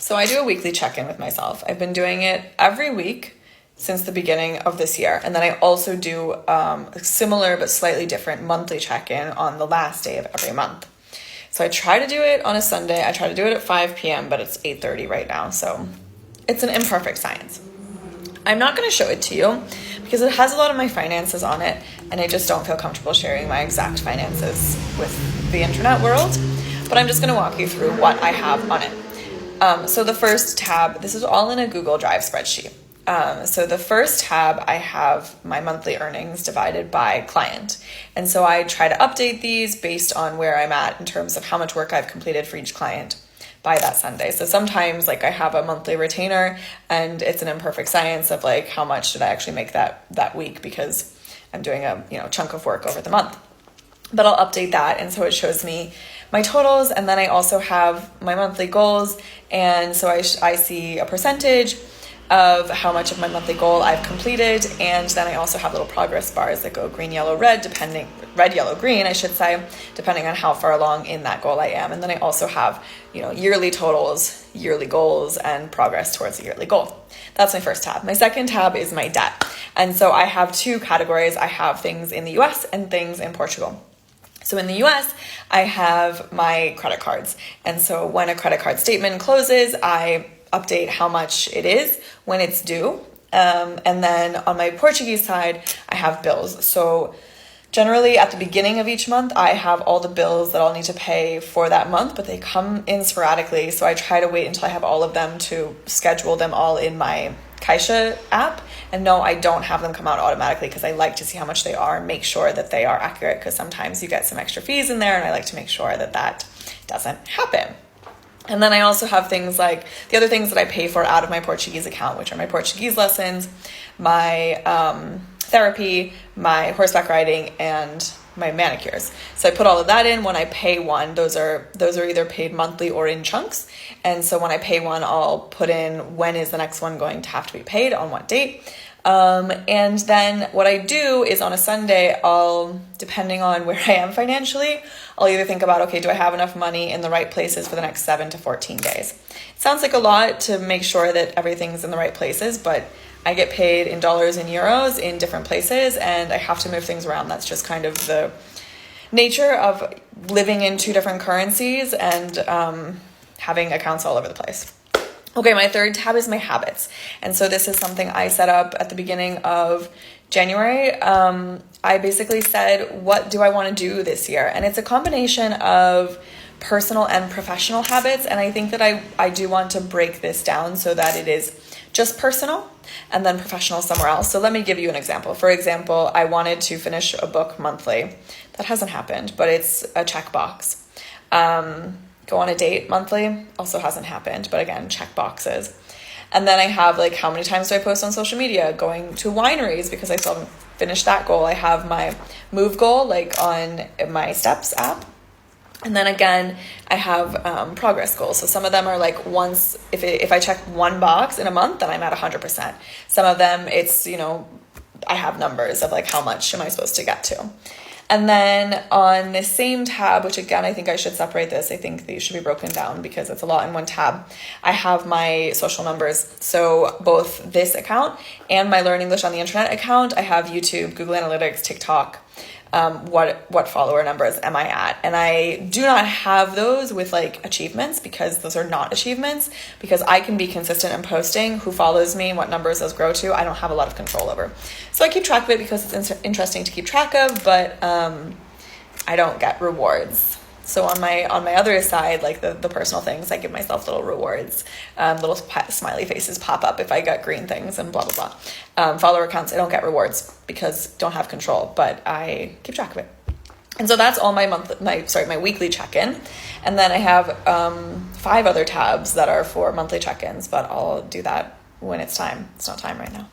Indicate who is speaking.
Speaker 1: So I do a weekly check-in with myself. I've been doing it every week since the beginning of this year. And then I also do a similar but slightly different monthly check-in on the last day of every month. So I try to do it on a Sunday. I try to do it at 5 p.m., but it's 8:30 right now. So it's an imperfect science. I'm not going to show it to you because it has a lot of my finances on it, and I just don't feel comfortable sharing my exact finances with the internet world. But I'm just going to walk you through what I have on it. So the first tab, this is all in a Google Drive spreadsheet. So the first tab, I have my monthly earnings divided by client. And so I try to update these based on where I'm at in terms of how much work I've completed for each client by that Sunday. So sometimes like I have a monthly retainer and it's an imperfect science of like how much did I actually make that week because I'm doing a chunk of work over the month. But I'll update that, and so it shows me my totals, and then I also have my monthly goals, and so I see a percentage of how much of my monthly goal I've completed, and then I also have little progress bars that go green, yellow, red, red, yellow, green, I should say, depending on how far along in that goal I am. And then I also have, yearly totals, yearly goals, and progress towards the yearly goal. That's my first tab. My second tab is my debt. And so I have two categories. I have things in the US and things in Portugal. So in the US, I have my credit cards. And so when a credit card statement closes, I update how much it is when it's due. And then on my Portuguese side, I have bills. So generally at the beginning of each month, I have all the bills that I'll need to pay for that month, but they come in sporadically. So I try to wait until I have all of them to schedule them all in my Caixa app. And no, I don't have them come out automatically because I like to see how much they are and make sure that they are accurate, because sometimes you get some extra fees in there and I like to make sure that doesn't happen. And then I also have things like the other things that I pay for out of my Portuguese account, which are my Portuguese lessons, my therapy, my horseback riding, and my manicures. So I put all of that in. When I pay one, those are either paid monthly or in chunks. And so when I pay one, I'll put in when is the next one going to have to be paid, on what date. And then what I do is on a Sunday, depending on where I am financially, I'll either think about, okay, do I have enough money in the right places for the next 7 to 14 days? It sounds like a lot to make sure that everything's in the right places, but I get paid in dollars and euros in different places, and I have to move things around. That's just kind of the nature of living in two different currencies and having accounts all over the place. Okay, my third tab is my habits. And so this is something I set up at the beginning of January. I basically said, what do I want to do this year? And it's a combination of personal and professional habits. And I think that I do want to break this down so that it is just personal and then professional somewhere else. So let me give you an example. For example, I wanted to finish a book monthly. That hasn't happened, but it's a checkbox. Go on a date monthly, also hasn't happened, but again, check boxes. And then I have like, how many times do I post on social media? Going to wineries, because I still haven't finished that goal. I have my move goal like on my Steps app. And then again, I have progress goals. So some of them are like once, if I check one box in a month, then I'm at 100%. Some of them it's, I have numbers of like how much am I supposed to get to. And then on the same tab, which again, I think I should separate this. I think these should be broken down because it's a lot in one tab. I have my social numbers. So both this account and my Learn English on the Internet account, I have YouTube, Google Analytics, TikTok. What follower numbers am I at? And I do not have those with like achievements, because those are not achievements, because I can be consistent in posting who follows me, what numbers those grow to. I don't have a lot of control over. So I keep track of it because it's interesting to keep track of, but I don't get rewards. So on my other side, like the personal things, I give myself little rewards, little smiley faces pop up if I get green things and blah, blah, blah. Follower accounts, I don't get rewards because don't have control, but I keep track of it. And so that's all my weekly check-in. And then I have 5 other tabs that are for monthly check-ins, but I'll do that when it's time. It's not time right now.